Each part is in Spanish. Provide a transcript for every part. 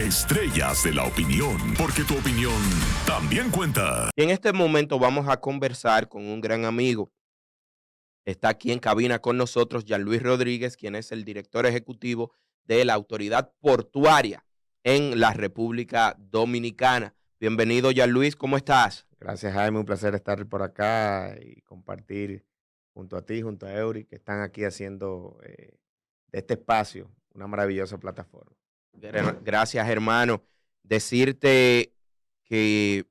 Estrellas de la opinión, porque tu opinión también cuenta. Y en este momento vamos a conversar con un gran amigo. Está aquí en cabina con nosotros Jean-Luis Rodríguez, quien es el director ejecutivo de la Autoridad Portuaria en la República Dominicana. Bienvenido, Jean-Luis, ¿cómo estás? Gracias, Jaime. Un placer estar por acá y compartir junto a ti, junto a Eury, que están aquí haciendo de este espacio una maravillosa plataforma. Gracias, hermano. Decirte que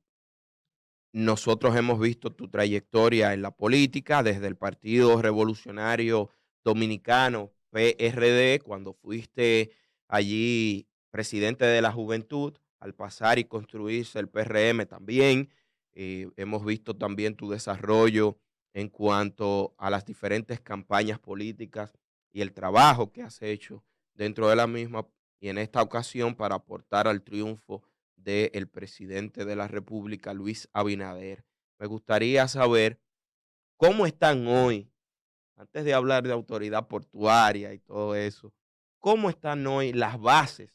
nosotros hemos visto tu trayectoria en la política desde el Partido Revolucionario Dominicano, PRD, cuando fuiste allí presidente de la juventud, al pasar y construirse el PRM también. Hemos visto también tu desarrollo en cuanto a las diferentes campañas políticas y el trabajo que has hecho dentro de la misma y en esta ocasión para aportar al triunfo del presidente de la República, Luis Abinader. Me gustaría saber cómo están hoy, antes de hablar de autoridad portuaria y todo eso, cómo están hoy las bases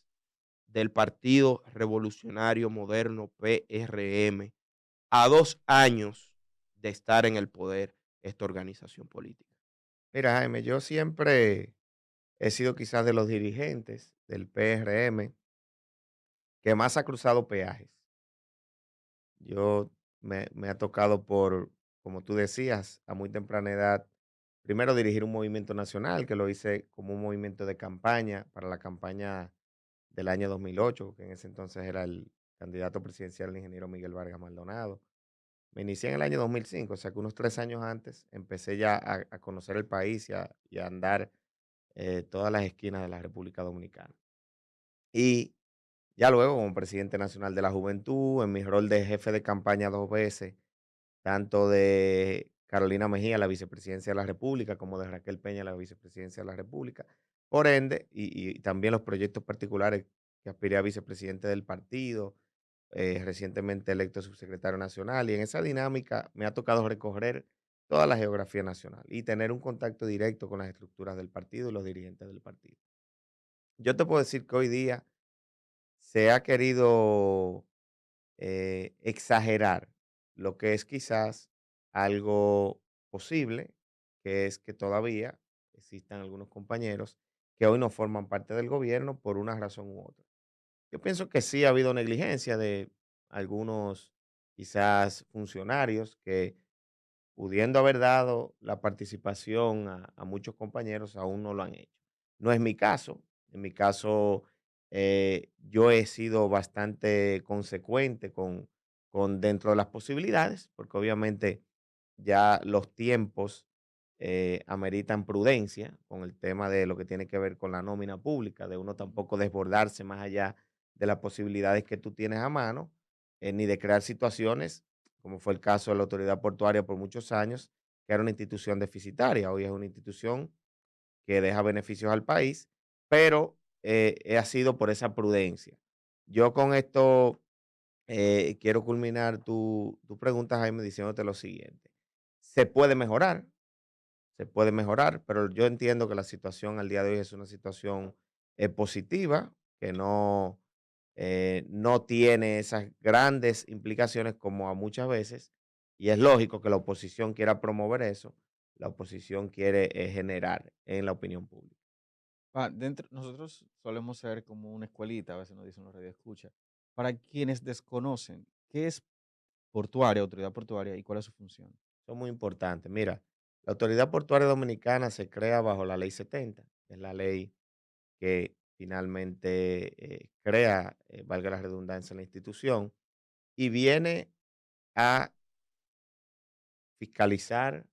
del Partido Revolucionario Moderno PRM a 2 años de estar en el poder esta organización política. Mira, Jaime, yo siempre he sido quizás de los dirigentes del PRM que más ha cruzado peajes. Yo me ha tocado como tú decías, a muy temprana edad, primero dirigir un movimiento nacional, que lo hice como un movimiento de campaña para la campaña del año 2008, que en ese entonces era el candidato presidencial, el ingeniero Miguel Vargas Maldonado. Me inicié en el año 2005, o sea que unos 3 años antes empecé ya a conocer el país y a andar todas las esquinas de la República Dominicana. Y ya luego, como presidente nacional de la juventud, en mi rol de jefe de campaña 2 veces, tanto de Carolina Mejía, la vicepresidencia de la República, como de Raquel Peña, la vicepresidencia de la República. Por ende, y también los proyectos particulares que aspiré a vicepresidente del partido, recientemente electo subsecretario nacional, y en esa dinámica me ha tocado recorrer toda la geografía nacional y tener un contacto directo con las estructuras del partido y los dirigentes del partido. Yo te puedo decir que hoy día se ha querido exagerar lo que es quizás algo posible, que es que todavía existan algunos compañeros que hoy no forman parte del gobierno por una razón u otra. Yo pienso que sí ha habido negligencia de algunos quizás funcionarios que pudiendo haber dado la participación a muchos compañeros aún no lo han hecho. No es mi caso. En mi caso, yo he sido bastante consecuente con dentro de las posibilidades, porque obviamente ya los tiempos ameritan prudencia con el tema de lo que tiene que ver con la nómina pública, de uno tampoco desbordarse más allá de las posibilidades que tú tienes a mano, ni de crear situaciones, como fue el caso de la autoridad portuaria por muchos años, que era una institución deficitaria. Hoy es una institución que deja beneficios al país, pero ha sido por esa prudencia. Yo con esto quiero culminar tu pregunta, Jaime, diciéndote lo siguiente. Se puede mejorar, se puede mejorar, pero yo entiendo que la situación al día de hoy es una situación positiva, que no tiene esas grandes implicaciones como a muchas veces, y es lógico que la oposición quiera promover eso, la oposición quiere generar en la opinión pública. Nosotros solemos ser como una escuelita, a veces nos dicen los radioescuchas, para quienes desconocen qué es portuaria, autoridad portuaria y cuál es su función. Eso es muy importante. Mira, la Autoridad Portuaria Dominicana se crea bajo la Ley 70, que es la ley que finalmente crea, valga la redundancia, la institución, y viene a fiscalizar,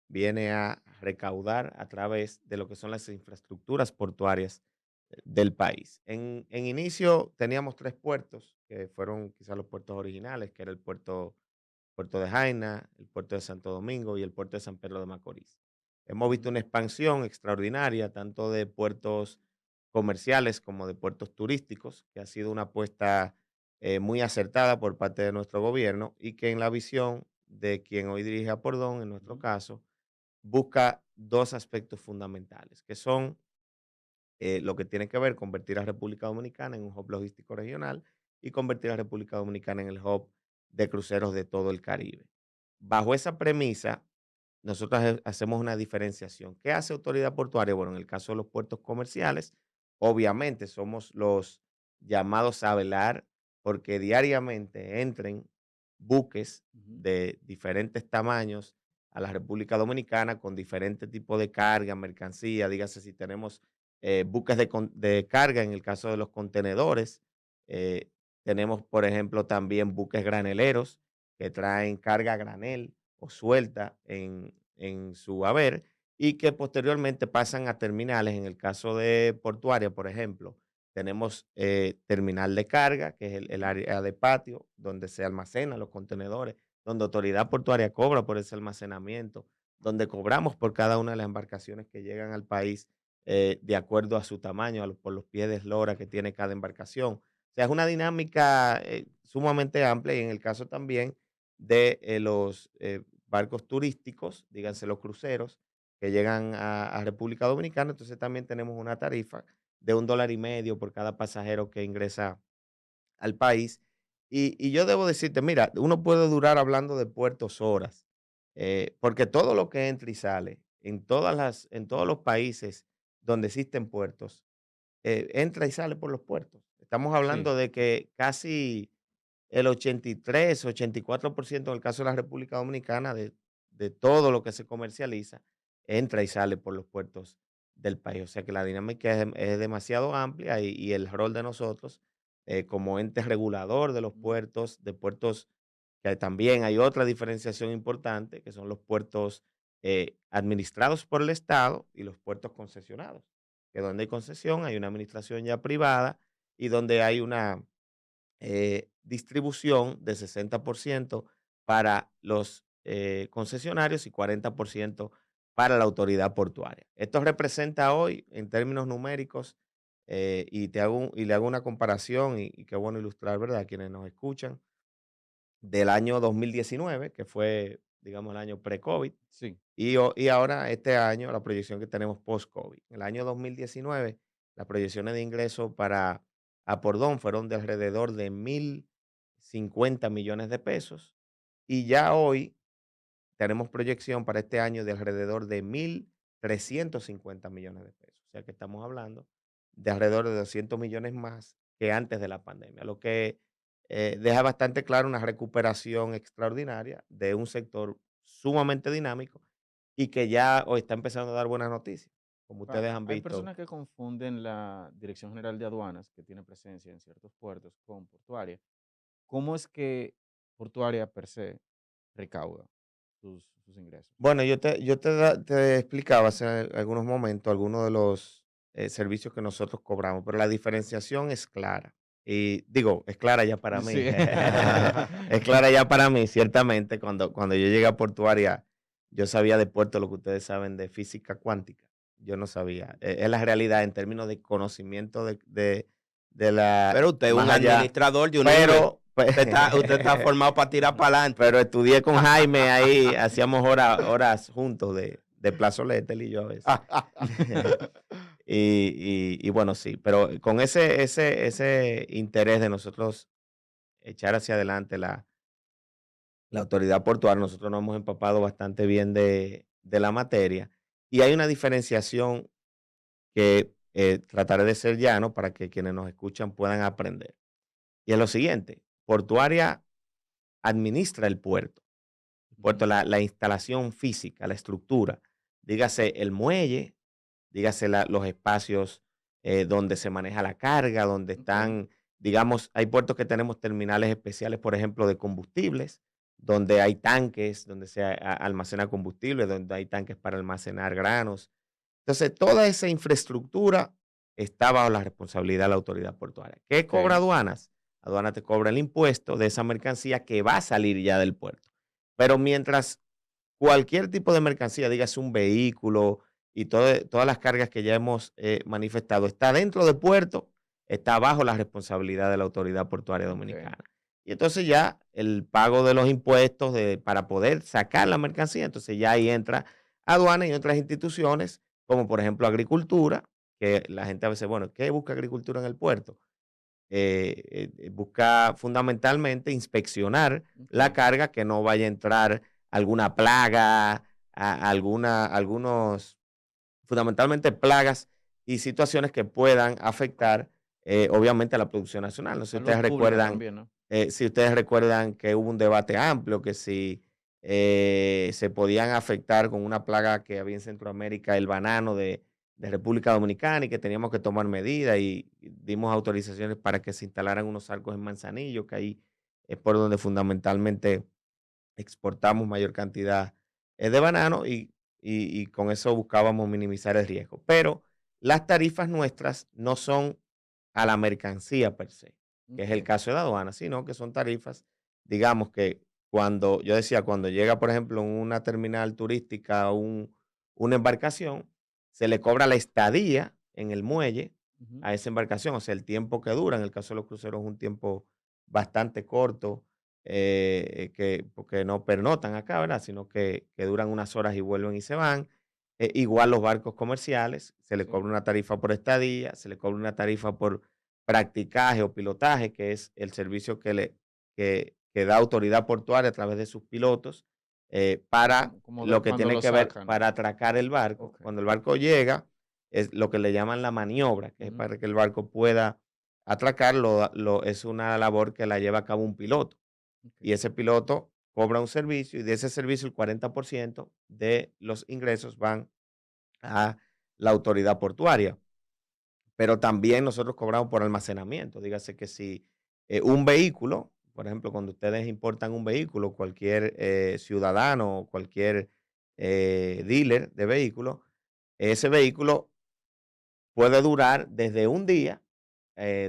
viene a recaudar a través de lo que son las infraestructuras portuarias del país. En inicio teníamos 3 puertos, que fueron quizás los puertos originales, que era el puerto de Jaina, el puerto de Santo Domingo y el puerto de San Pedro de Macorís. Hemos visto una expansión extraordinaria, tanto de puertos comerciales como de puertos turísticos, que ha sido una apuesta muy acertada por parte de nuestro gobierno y que en la visión de quien hoy dirige a Pordón, en nuestro caso, busca dos aspectos fundamentales, que son lo que tiene que ver convertir a República Dominicana en un hub logístico regional y convertir a República Dominicana en el hub de cruceros de todo el Caribe. Bajo esa premisa, nosotros hacemos una diferenciación. ¿Qué hace Autoridad Portuaria? Bueno, en el caso de los puertos comerciales, obviamente somos los llamados a velar porque diariamente entren buques Ujú. de diferentes tamaños a la República Dominicana con diferentes tipos de carga, mercancía, dígase si tenemos buques de carga en el caso de los contenedores, eh, tenemos por ejemplo también buques graneleros que traen carga a granel o suelta en su haber y que posteriormente pasan a terminales. En el caso de Portuaria, por ejemplo, tenemos terminal de carga, que es el área de patio, donde se almacenan los contenedores, donde Autoridad Portuaria cobra por ese almacenamiento, donde cobramos por cada una de las embarcaciones que llegan al país de acuerdo a su tamaño, por los pies de eslora que tiene cada embarcación. O sea, es una dinámica sumamente amplia y en el caso también de los barcos turísticos, díganse los cruceros, que llegan a República Dominicana, entonces también tenemos una tarifa de $1.50 por cada pasajero que ingresa al país. Y yo debo decirte, mira, uno puede durar hablando de puertos horas, porque todo lo que entra y sale en todos los países donde existen puertos, entra y sale por los puertos. Estamos Sí, hablando de que casi el 83, 84% en el caso de la República Dominicana de todo lo que se comercializa entra y sale por los puertos del país. O sea que la dinámica es demasiado amplia y el rol de nosotros como ente regulador de los ujú, puertos, de puertos que también hay otra diferenciación importante, que son los puertos administrados por el Estado y los puertos concesionados, que donde hay concesión hay una administración ya privada y donde hay una distribución de 60% para los concesionarios y 40% para la autoridad portuaria. Esto representa hoy, en términos numéricos, y le hago una comparación, y qué bueno ilustrar, ¿verdad?, a quienes nos escuchan, del año 2019, que fue, digamos, el año pre-COVID, sí. y ahora este año, la proyección que tenemos post-COVID. En el año 2019, las proyecciones de ingresos para Apordón fueron de alrededor de 1.050 millones de pesos. Y ya hoy tenemos proyección para este año de alrededor de 1.350 millones de pesos. O sea que estamos hablando de alrededor de 200 millones más que antes de la pandemia, lo que deja bastante claro una recuperación extraordinaria de un sector sumamente dinámico y que ya hoy está empezando a dar buenas noticias, como Ah, ustedes han hay visto. personas que confunden la Dirección General de Aduanas, que tiene presencia en ciertos puertos, con Portuaria. ¿Cómo es que Portuaria per se recauda sus ingresos? Bueno, te explicaba hace algunos momentos algunos de los servicios que nosotros cobramos, pero la diferenciación es clara. Y digo, es clara ya para mí. Sí. Es clara ya para mí, ciertamente. Cuando yo llegué a Portuaria, yo sabía de puerto lo que ustedes saben de física cuántica. Yo no sabía. Es la realidad en términos de conocimiento de la Pero usted es más un allá. administrador de un nivel. Pero, pues, Usted está formado para tirar para adelante. pero estudié con Jaime ahí, hacíamos horas juntos de plazoleta, él y yo a veces. Y bueno, sí, pero con ese interés de nosotros echar hacia adelante la autoridad portuaria, nosotros nos hemos empapado bastante bien de la materia y hay una diferenciación que trataré de ser llano para que quienes nos escuchan puedan aprender. Y es lo siguiente, Portuaria administra el puerto. Ujú, Puerto, la instalación física, la estructura, dígase el muelle, dígase los espacios donde se maneja la carga, donde ok, están, digamos, hay puertos que tenemos terminales especiales, por ejemplo, de combustibles, donde hay tanques, donde se almacena combustible, donde hay tanques para almacenar granos. Entonces, toda esa infraestructura está bajo la responsabilidad de la autoridad portuaria. ¿Qué cobra ok, aduanas? Aduana te cobra el impuesto de esa mercancía que va a salir ya del puerto. Pero mientras cualquier tipo de mercancía, dígase un vehículo y todas las cargas que ya hemos manifestado, está dentro del puerto, está bajo la responsabilidad de la autoridad portuaria ok. dominicana. Y entonces ya el pago de los impuestos para poder sacar la mercancía, entonces ya ahí entra aduana y otras instituciones, como por ejemplo agricultura, que la gente a veces, bueno, ¿qué busca agricultura en el puerto? Busca fundamentalmente inspeccionar la Ok. carga, que no vaya a entrar alguna plaga, algunos, fundamentalmente plagas y situaciones que puedan afectar, obviamente, a la producción nacional. No sé si Salud ustedes pública recuerdan, también, ¿no? que hubo un debate amplio, que si se podían afectar con una plaga que había en Centroamérica, el banano de República Dominicana, y que teníamos que tomar medidas, y dimos autorizaciones para que se instalaran unos arcos en Manzanillo, que ahí es por donde fundamentalmente exportamos mayor cantidad de banano, y con eso buscábamos minimizar el riesgo. Pero las tarifas nuestras no son a la mercancía per se, que es el Ok. caso de la aduana, sino que son tarifas, digamos que cuando, yo decía, cuando llega, por ejemplo, una terminal turística, una embarcación, se le cobra la estadía en el muelle Ujú. a esa embarcación, o sea, el tiempo que dura. En el caso de los cruceros es un tiempo bastante corto, porque no pernotan acá, ¿verdad? Sino que duran unas horas y vuelven y se van. Igual los barcos comerciales, se le Sí. cobra una tarifa por estadía, se le cobra una tarifa por practicaje o pilotaje, que es el servicio que da autoridad portuaria a través de sus pilotos, para Como lo que cuando tiene lo que ver, sacan. para atracar el barco. Ok. Cuando el barco llega, es lo que le llaman la maniobra, que es Ujú. para que el barco pueda atracar. Es una labor que la lleva a cabo un piloto, Ok. y ese piloto cobra un servicio, y de ese servicio el 40% de los ingresos van a la autoridad portuaria. Pero también nosotros cobramos por almacenamiento. Dígase que si un vehículo, por ejemplo, cuando ustedes importan un vehículo, cualquier ciudadano o cualquier dealer de vehículos, ese vehículo puede durar desde un día,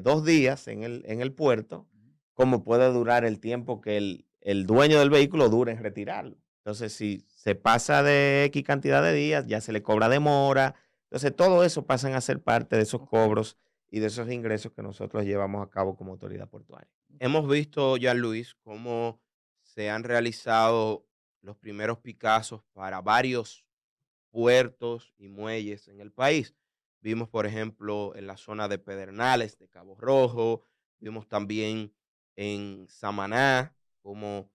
2 días en el puerto, Ujú. como puede durar el tiempo que el dueño del vehículo dure en retirarlo. Entonces, si se pasa de X cantidad de días, ya se le cobra demora. Entonces, todo eso pasan a ser parte de esos Ok. cobros y de esos ingresos que nosotros llevamos a cabo como autoridad portuaria. Hemos visto, ya Luis, cómo se han realizado los primeros Picassos para varios puertos y muelles en el país. Vimos, por ejemplo, en la zona de Pedernales, de Cabo Rojo, vimos también en Samaná cómo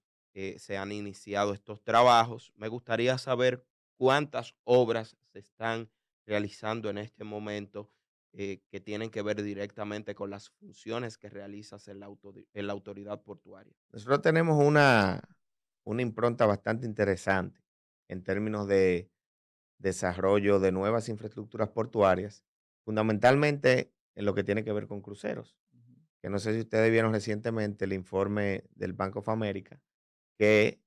se han iniciado estos trabajos. Me gustaría saber cuántas obras se están realizando en este momento, que tienen que ver directamente con las funciones que realizas en la autoridad portuaria. Nosotros tenemos una impronta bastante interesante en términos de desarrollo de nuevas infraestructuras portuarias, fundamentalmente en lo que tiene que ver con cruceros. Ujú. Que no sé si ustedes vieron recientemente el informe del Bank of America, que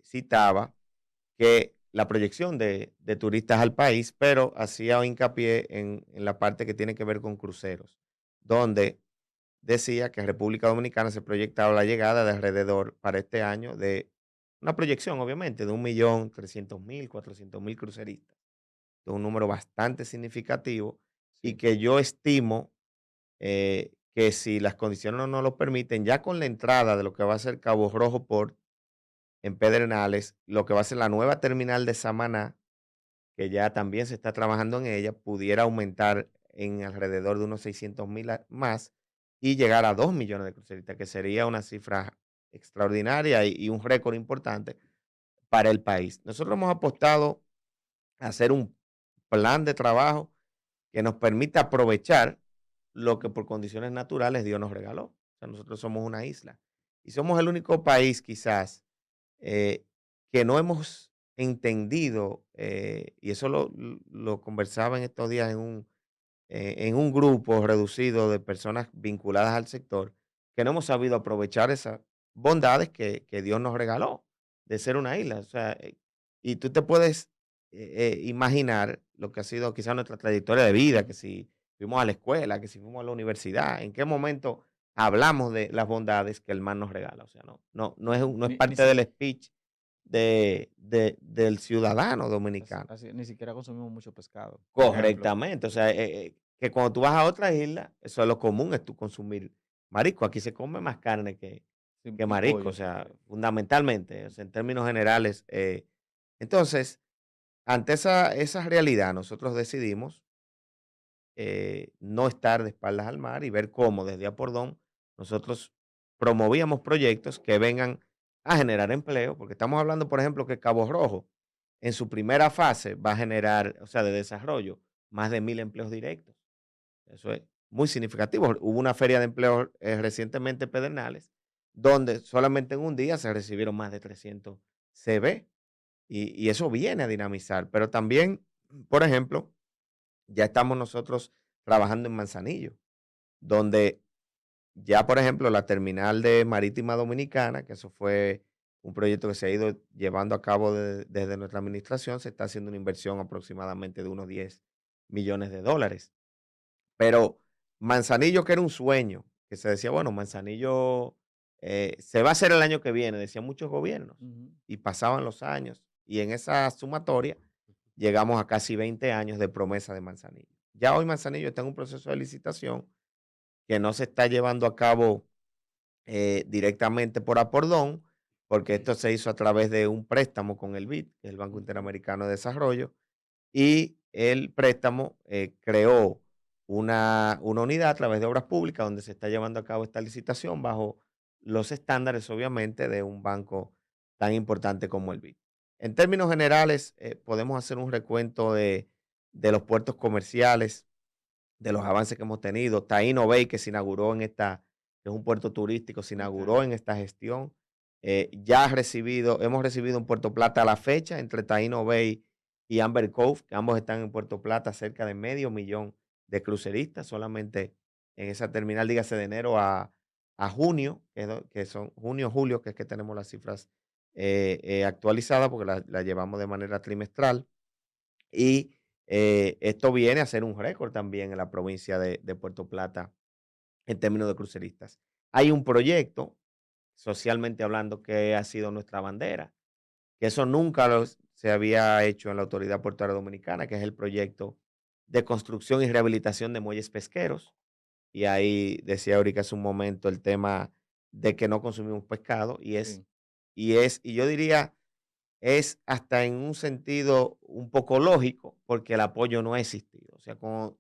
citaba que la proyección de turistas al país, pero hacía hincapié en la parte que tiene que ver con cruceros, donde decía que República Dominicana se proyectaba la llegada de alrededor para este año de una proyección, obviamente, de 1.300.000, 400.000 cruceristas. Es un número bastante significativo, y Sí. que yo estimo que si las condiciones no nos lo permiten, ya con la entrada de lo que va a ser Cabo Rojo Port en Pedernales, lo que va a ser la nueva terminal de Samaná, que ya también se está trabajando en ella, pudiera aumentar en alrededor de unos 600.000 más, y llegar a 2 millones de cruceristas, que sería una cifra extraordinaria y un récord importante para el país. Nosotros hemos apostado a hacer un plan de trabajo que nos permita aprovechar lo que Ujú. por condiciones naturales Dios nos regaló. O sea, nosotros somos una isla y somos el único país quizás eh, que no hemos entendido, y eso lo conversaba en estos días en un grupo reducido de personas vinculadas al sector, que no hemos sabido aprovechar esas bondades que Dios nos regaló de ser una isla. O sea, y tú te puedes imaginar lo que ha sido quizás nuestra trayectoria de vida, que si fuimos a la escuela, que si fuimos a la universidad, en qué momento hablamos de las bondades que el mar nos regala. O sea, no es Ni parte del speech del ciudadano dominicano. ni siquiera consumimos mucho pescado, por ejemplo. Correctamente, o sea, que cuando tú vas a otra isla, eso es lo común, es tú consumir marisco. Aquí se come más carne Sí, que y marisco, o pollo sea, también. fundamentalmente, o sea, en términos generales. Entonces, ante esa realidad, nosotros decidimos no estar de espaldas al mar y ver cómo desde Apordón nosotros promovíamos proyectos que vengan a generar empleo, porque estamos hablando, por ejemplo, que Cabo Rojo en su primera fase va a generar, o sea, de desarrollo, más de 1.000 empleos directos. Eso es muy significativo. Hubo una feria de empleo recientemente en Pedernales, donde solamente en un día se recibieron más de 300 CV y eso viene a dinamizar. Pero también, por ejemplo, ya estamos nosotros trabajando en Manzanillo, donde ya, por ejemplo, la terminal de Marítima Dominicana, que eso fue un proyecto que se ha ido llevando a cabo desde nuestra administración, se está haciendo una inversión aproximadamente de unos 10 millones de dólares. Pero Manzanillo, que era un sueño, que se decía, bueno, Manzanillo se va a hacer el año que viene, decían muchos gobiernos, y pasaban los años, y en esa sumatoria llegamos a casi 20 años de promesa de Manzanillo. Ya hoy Manzanillo está en un proceso de licitación que no se está llevando a cabo directamente por Apordón, porque esto se hizo a través de un préstamo con el BID, que es el Banco Interamericano de Desarrollo, y el préstamo creó una unidad a través de obras públicas donde se está llevando a cabo esta licitación bajo los estándares, obviamente, de un banco tan importante como el BID. En términos generales, podemos hacer un recuento de los puertos comerciales, de los avances que hemos tenido. Taino Bay, que se inauguró que es un puerto turístico, se inauguró en esta gestión. Hemos recibido en Puerto Plata a la fecha entre Taino Bay y Amber Cove, que ambos están en Puerto Plata, cerca de 500,000 de cruceristas solamente en esa terminal, dígase de enero a junio, que son junio, julio, que es que tenemos las cifras actualizadas porque las llevamos de manera trimestral. Y esto viene a ser un récord también en la provincia de Puerto Plata en términos de cruceristas. Hay un proyecto, socialmente hablando, que ha sido nuestra bandera, que eso nunca se había hecho en la Autoridad Portuaria Dominicana, que es el proyecto de construcción y rehabilitación de muelles pesqueros. Y ahí decía ahorita hace un momento el tema de que no consumimos pescado Sí. y yo diría es hasta en un sentido un poco lógico, porque el apoyo no ha existido. O sea, cuando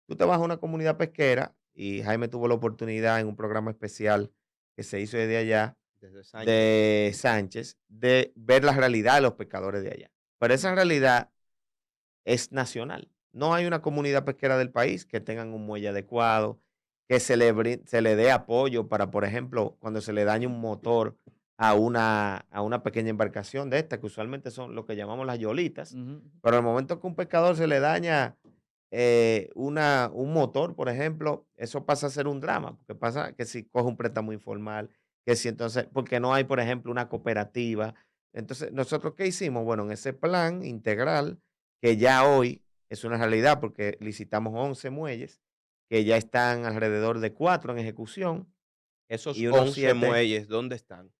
tú te vas a una comunidad pesquera, y Jaime tuvo la oportunidad en un programa especial que se hizo desde allá, Desde Sánchez. de Sánchez, de ver la realidad de los pescadores de allá. Pero esa realidad es nacional. No hay una comunidad pesquera del país que tengan un muelle adecuado, que se le dé apoyo para, por ejemplo, cuando se le dañe un motor a una pequeña embarcación de esta, que usualmente son lo que llamamos las yolitas, Ujú. pero al momento que un pescador se le daña un motor, por ejemplo, eso pasa a ser un drama, porque pasa que si coge un préstamo informal, que si entonces, porque no hay, por ejemplo, una cooperativa. Entonces, ¿nosotros qué hicimos? Bueno, en ese plan integral, que ya hoy es una realidad, porque licitamos 11 muelles, que ya están alrededor de 4 en ejecución, Esos y unos 11 7 muelles, ¿dónde están?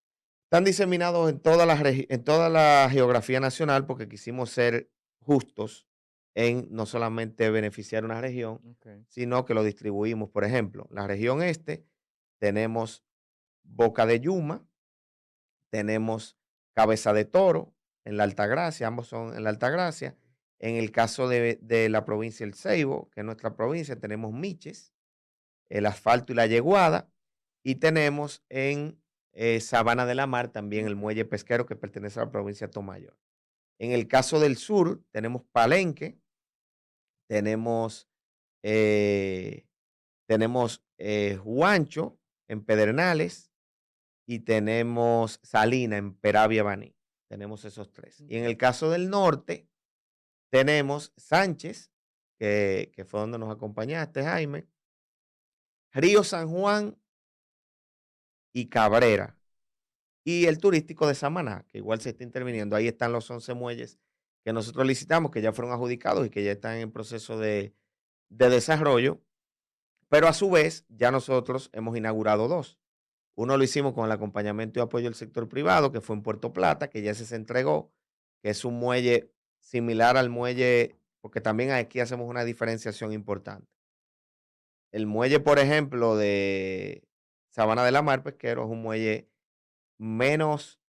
están diseminados en toda la geografía nacional, porque quisimos ser justos en no solamente beneficiar una región, Ok. sino que lo distribuimos. Por ejemplo, la región este tenemos Boca de Yuma, tenemos Cabeza de Toro en la Altagracia, ambos son en la Altagracia. En el caso de la provincia El Ceibo, que es nuestra provincia, tenemos Miches, el Asfalto y la Yeguada, y tenemos en Sabana de la Mar también el muelle pesquero que pertenece a la provincia de Tomayor. En el caso del sur, tenemos Palenque, tenemos, eh, Juancho en Pedernales y tenemos Salina en Peravia Baní. Tenemos esos tres. Y en el caso del norte, tenemos Sánchez, que fue donde nos acompañaste, Jaime, Río San Juan y Cabrera. Y el turístico de Samaná, que igual se está interviniendo. Ahí están los 11 muelles que nosotros licitamos, que ya fueron adjudicados y que ya están en proceso de desarrollo. Pero a su vez, ya nosotros hemos inaugurado 2. Uno lo hicimos con el acompañamiento y apoyo del sector privado, que fue en Puerto Plata, que ya se entregó, que es un muelle similar al muelle, porque también aquí hacemos una diferenciación importante. El muelle, por ejemplo, de Sabana de la Mar Pesquero es un muelle menos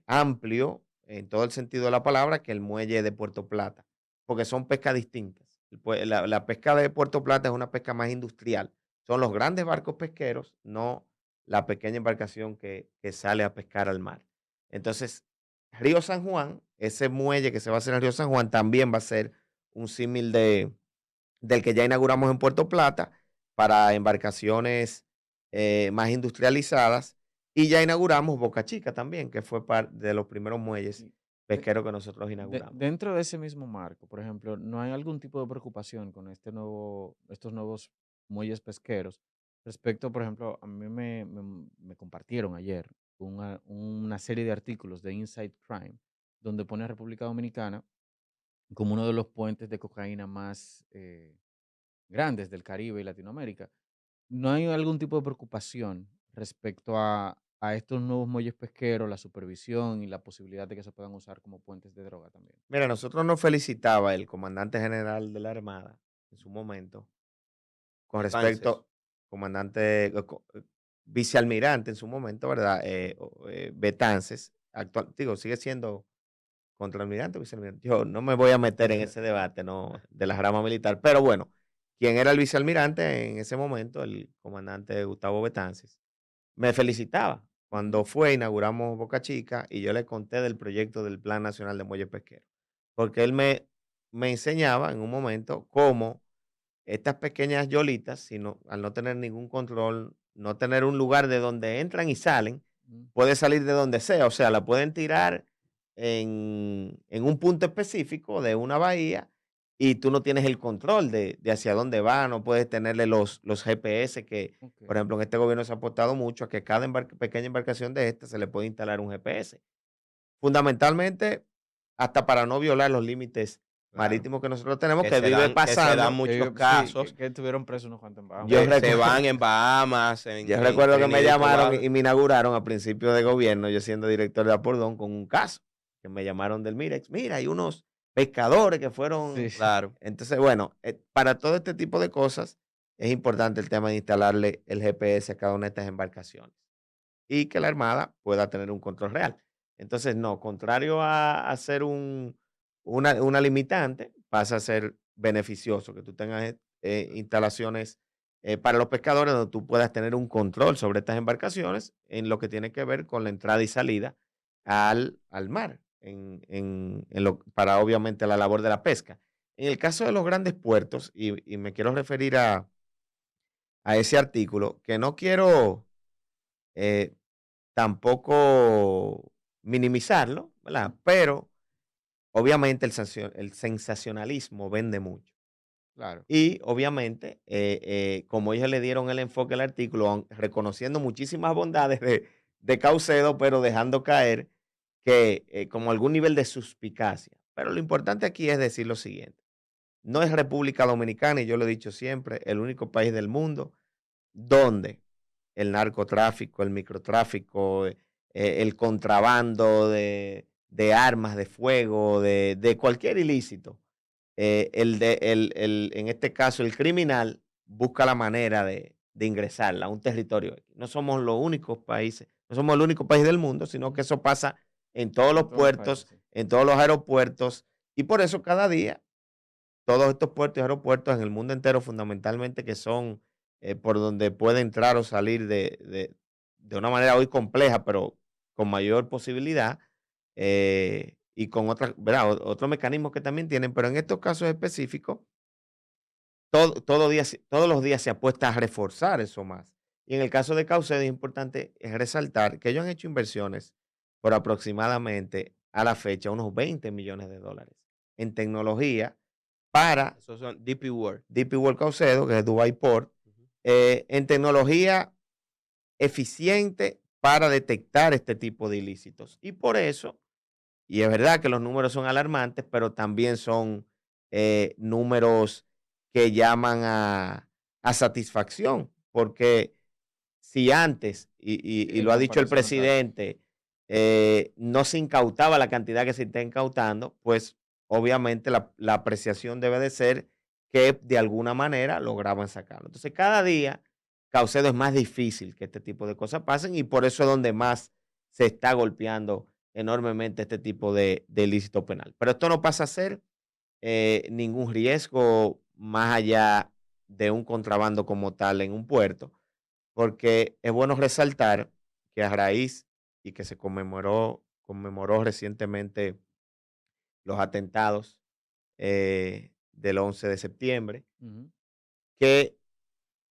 amplio en todo el sentido de la palabra que el muelle de Puerto Plata, porque son pescas distintas. La pesca de Puerto Plata es una pesca más industrial. Son los grandes barcos pesqueros, no la pequeña embarcación que sale a pescar al mar. Entonces, Río San Juan, ese muelle que se va a hacer en Río San Juan, también va a ser un símil del que ya inauguramos en Puerto Plata para embarcaciones más industrializadas. Y ya inauguramos Boca Chica también, que fue parte de los primeros muelles Y de- pesqueros que nosotros inauguramos. dentro de ese mismo marco, por ejemplo, ¿no hay algún tipo de preocupación con estos nuevos muelles pesqueros? Respecto, por ejemplo, a mí me compartieron ayer una serie de artículos de Inside Crime, donde pone a República Dominicana como uno de los puentes de cocaína más grandes del Caribe y Latinoamérica. ¿No hay algún tipo de preocupación respecto a estos nuevos muelles pesqueros, la supervisión y la posibilidad de que se puedan usar como puentes de droga también? Mira, nosotros nos felicitaba el comandante general de la Armada en su momento con Betances. respecto, comandante, vicealmirante en su momento, ¿verdad? Betances, actual, digo, sigue siendo contraalmirante o vicealmirante. Yo no me voy a meter en ese debate, ¿no? De la rama militar, pero bueno, quien era el vicealmirante en ese momento, el comandante Gustavo Betances, me felicitaba cuando inauguramos Boca Chica y yo le conté del proyecto del Plan Nacional de Muelles Pesqueros, porque él me enseñaba en un momento cómo estas pequeñas yolitas, al no tener ningún control, no tener un lugar de donde entran y salen, Mm. puede salir de donde sea, o sea, la pueden tirar en un punto específico de una bahía y tú no tienes el control de hacia dónde va, no puedes tenerle los GPS que, Ok. por ejemplo, en este gobierno se ha apostado mucho a que cada pequeña embarcación de esta se le puede instalar un GPS. Fundamentalmente, hasta para no violar los límites Claro. marítimos que nosotros tenemos, Que que se vive dan, que se pasando. dan muchos Sí, casos. que tuvieron presos unos cuantos en Bahamas. Yo Se recuerdo- van en Bahamas, Yo recuerdo que me Trinidad y llamaron Tobago. y me inauguraron a principio de gobierno, yo siendo director de Apordón, con un caso, que me llamaron del Mirex. Mira, hay unos pescadores que fueron. Sí. Claro. Entonces, bueno, para todo este tipo de cosas es importante el tema de instalarle el GPS a cada una de estas embarcaciones y que la Armada pueda tener un control real. Entonces, no, contrario a ser una limitante, pasa a ser beneficioso que tú tengas instalaciones para los pescadores donde tú puedas tener un control sobre estas embarcaciones en lo que tiene que ver con la entrada y salida al mar, para obviamente la labor de la pesca. En el caso de los grandes puertos, y me quiero referir a ese artículo, que no quiero eh, tampoco minimizarlo, ¿verdad? Pero obviamente el sensacionalismo vende mucho. Claro. Y obviamente, como ellos le dieron el enfoque al artículo, reconociendo muchísimas bondades de Caucedo, pero dejando caer que como algún nivel de suspicacia. Pero lo importante aquí es decir lo siguiente. No es República Dominicana, y yo lo he dicho siempre, el único país del mundo donde el narcotráfico, el microtráfico, el contrabando de armas de fuego, de cualquier ilícito, en este caso el criminal busca la manera de ingresarla a un territorio. No somos los únicos países, no somos el único país del mundo, sino que eso pasa en todos los todos los puertos, países, sí. en todos los aeropuertos, y por eso cada día todos estos puertos y aeropuertos en el mundo entero, fundamentalmente, que son por donde puede entrar o salir de una manera hoy compleja, pero con mayor posibilidad, y con otros mecanismos que también tienen, pero en estos casos específicos, todos los días se apuesta a reforzar eso más. Y en el caso de Caucedo es importante resaltar que ellos han hecho inversiones por aproximadamente a la fecha unos 20 millones de dólares en tecnología para Esos son DP World. DP World Caucedo, que es Dubai Port, en tecnología eficiente para detectar este tipo de ilícitos. Y por eso, y es verdad que los números son alarmantes, pero también son números que llaman a satisfacción, porque si antes, y En lo ha dicho el comparación, claro. presidente, no se incautaba la cantidad que se está incautando, pues obviamente la apreciación debe de ser que de alguna manera lograban sacarlo. Entonces, cada día Caucedo es más difícil que este tipo de cosas pasen y por eso es donde más se está golpeando enormemente este tipo de ilícito penal. Pero esto no pasa a ser ningún riesgo más allá de un contrabando como tal en un puerto, porque es bueno resaltar que a raíz y que se conmemoró recientemente los atentados del 11 de septiembre, Ujú. que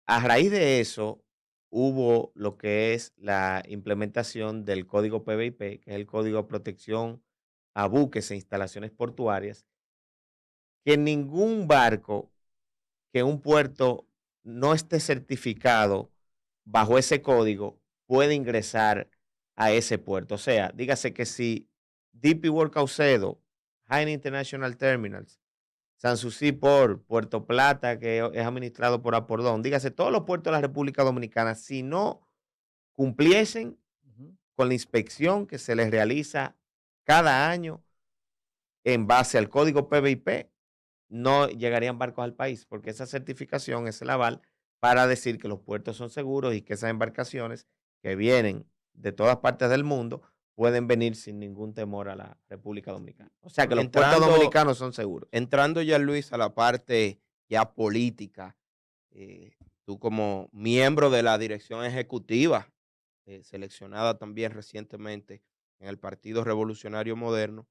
a raíz de eso hubo lo que es la implementación del código PBIP, que es el Código de Protección a Buques e Instalaciones Portuarias, que ningún barco que un puerto no esté certificado bajo ese código puede ingresar a ese puerto. O sea, dígase que si DP World Caucedo, High International Terminals, Sanssouci Port, Puerto Plata, que es administrado por Apordón, dígase todos los puertos de la República Dominicana, si no cumpliesen Ujú. con la inspección que se les realiza cada año en base al código PBIP, no llegarían barcos al país, porque esa certificación es el aval para decir que los puertos son seguros y que esas embarcaciones que vienen de todas partes del mundo pueden venir sin ningún temor a la República Dominicana. O sea que los puertos Entrando, dominicanos son seguros. entrando ya, Luis, a la parte ya política, eh, tú como miembro de la dirección ejecutiva, seleccionada también recientemente en el Partido Revolucionario Moderno,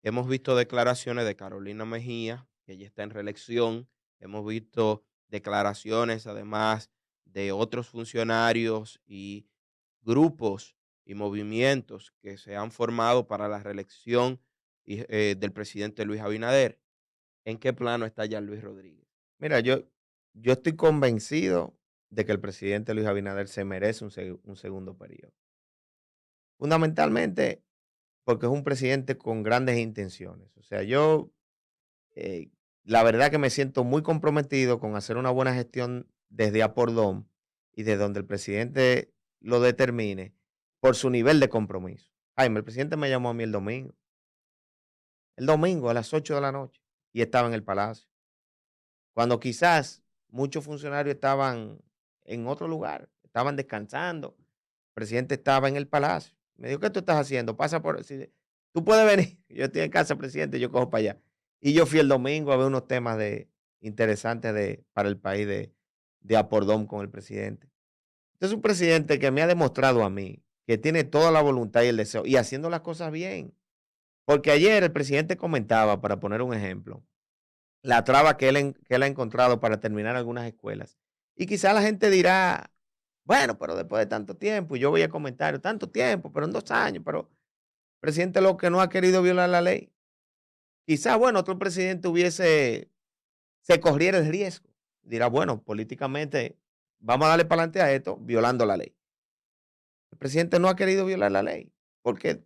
hemos visto declaraciones de Carolina Mejía, que ella está en reelección. Hemos visto declaraciones, además, de otros funcionarios y grupos y movimientos que se han formado para la reelección del presidente Luis Abinader. ¿En qué plano está ya Luis Rodríguez? Mira, yo estoy convencido de que el presidente Luis Abinader se merece un segundo periodo. Fundamentalmente porque es un presidente con grandes intenciones. O sea, eh, la verdad que me siento muy comprometido con hacer una buena gestión desde Apordón y de donde el presidente lo determine por su nivel de compromiso. Jaime, el presidente me llamó a mí el domingo a las 8 de la noche y estaba en el palacio. Cuando quizás muchos funcionarios estaban en otro lugar, estaban descansando, el presidente estaba en el palacio. Me dijo, ¿qué tú estás haciendo? Pasa por... tú puedes venir. Yo estoy en casa, presidente, yo cojo para allá. Y yo fui el domingo a ver unos temas interesantes para el país de Apordón con el presidente. Este es un presidente que me ha demostrado a mí que tiene toda la voluntad y el deseo y haciendo las cosas bien. Porque ayer el presidente comentaba, para poner un ejemplo, la traba que él ha encontrado para terminar algunas escuelas. Y quizá la gente dirá, bueno, pero después de tanto tiempo, y yo voy a comentar, tanto tiempo, pero en 2 años, pero el presidente lo que no ha querido violar la ley. Quizá, bueno, otro presidente se corriera el riesgo. Dirá, bueno, políticamente vamos a darle para adelante a esto violando la ley. El presidente no ha querido violar la ley porque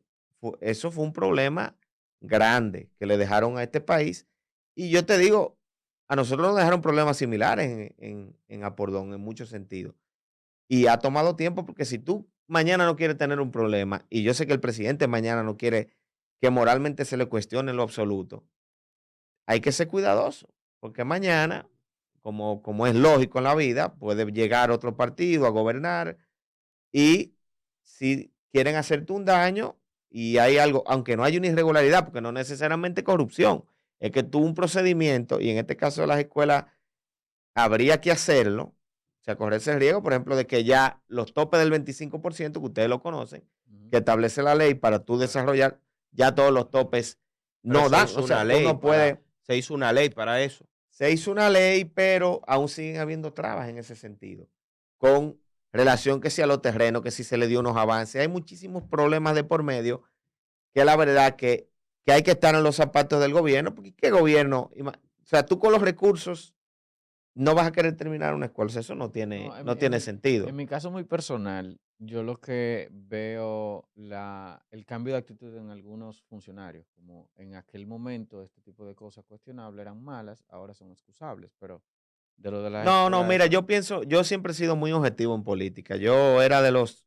eso fue un problema grande que le dejaron a este país. Y yo te digo, a nosotros nos dejaron problemas similares en Apordón en muchos sentidos. Y ha tomado tiempo porque si tú mañana no quieres tener un problema, y yo sé que el presidente mañana no quiere que moralmente se le cuestione en lo absoluto, hay que ser cuidadoso, porque mañana, como es lógico en la vida, puede llegar otro partido a gobernar y si quieren hacerte un daño y hay algo, aunque no hay una irregularidad, porque no necesariamente corrupción, es que tú un procedimiento, y en este caso de las escuelas habría que hacerlo, o sea, correrse el riesgo, por ejemplo, de que ya los topes del 25%, que ustedes lo conocen, Ujú. que establece la ley para tú desarrollar, ya todos los topes Pero no se dan, hizo o sea, una tú ley no para, puedes, se hizo una ley para eso. se hizo una ley, pero aún siguen habiendo trabas en ese sentido, con relación que si a los terrenos, que si se le dio unos avances, hay muchísimos problemas de por medio, que la verdad que hay que estar en los zapatos del gobierno, porque ¿qué gobierno? O sea, tú con los recursos no vas a querer terminar una escuela, o sea, eso no No, tiene, en no mi, en tiene mi, en sentido. mi caso muy personal, yo lo que veo el cambio de actitud en algunos funcionarios, como en aquel momento este tipo de cosas cuestionables eran malas, ahora son excusables, pero de lo de las No, no, mira, escuelas, yo pienso, yo siempre he sido muy objetivo en política. Yo era de los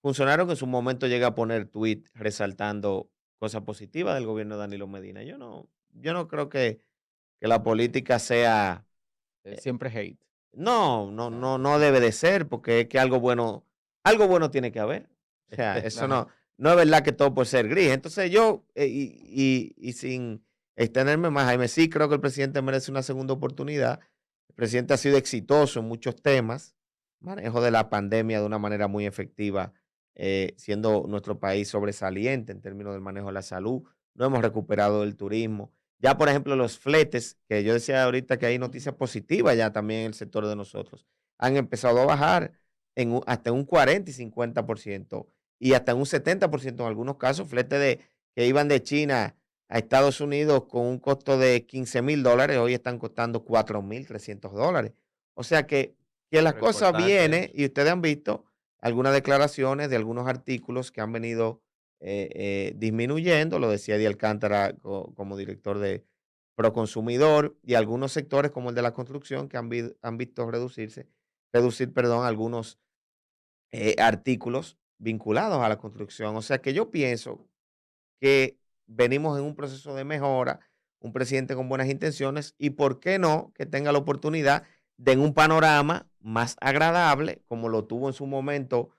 funcionarios que en su momento llegué a poner tweet resaltando cosas positivas del gobierno de Danilo Medina. Yo no creo que la política sea, eh, siempre hate. no, O no, sea, no, no debe de ser, porque es que algo bueno tiene que haber. O sea, eso claro. no es verdad que todo puede ser gris. Entonces yo, y sin extenderme más, Jaime. Sí, creo que el presidente merece una segunda oportunidad. El presidente ha sido exitoso en muchos temas, manejo de la pandemia de una manera muy efectiva, siendo nuestro país sobresaliente en términos del manejo de la salud. No hemos recuperado el turismo. Ya, por ejemplo, los fletes, que yo decía ahorita que hay noticias positivas ya también en el sector de nosotros, han empezado a bajar hasta un 40 y 50% y hasta un 70% en algunos casos, fletes que iban de China a Estados Unidos con un costo de $15,000, hoy están costando $4,300. O sea que las Pero cosas importante vienen, eso. y ustedes han visto algunas declaraciones de algunos artículos que han venido disminuyendo, lo decía Eddie Alcántara como director de Proconsumidor, y algunos sectores como el de la construcción que han visto reducir, perdón, algunos artículos vinculados a la construcción. O sea que yo pienso que venimos en un proceso de mejora, un presidente con buenas intenciones y por qué no que tenga la oportunidad de en un panorama más agradable, como lo tuvo en su momento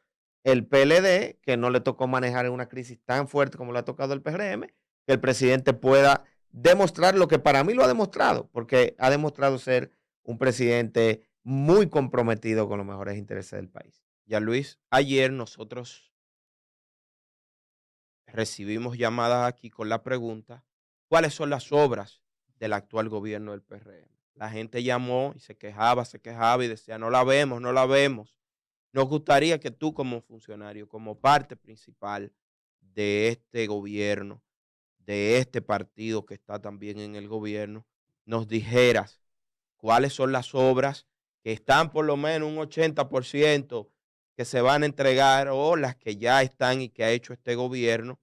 el PLD, que no le tocó manejar en una crisis tan fuerte como le ha tocado el PRM, que el presidente pueda demostrar lo que para mí lo ha demostrado, porque ha demostrado ser un presidente muy comprometido con los mejores intereses del país. Ya Luis, ayer nosotros recibimos llamadas aquí con la pregunta, ¿cuáles son las obras del actual gobierno del PRM? La gente llamó y se quejaba y decía, no la vemos, no la vemos. Nos gustaría que tú como funcionario, como parte principal de este gobierno, de este partido que está también en el gobierno, nos dijeras cuáles son las obras que están por lo menos un 80% que se van a entregar o las que ya están y que ha hecho este gobierno.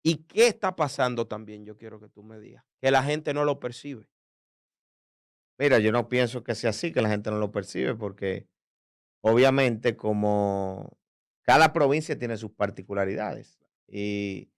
¿Y qué está pasando también? Yo quiero que tú me digas, que la gente no lo percibe. Mira, yo no pienso que sea así, que la gente no lo percibe, porque obviamente como cada provincia tiene sus particularidades. Y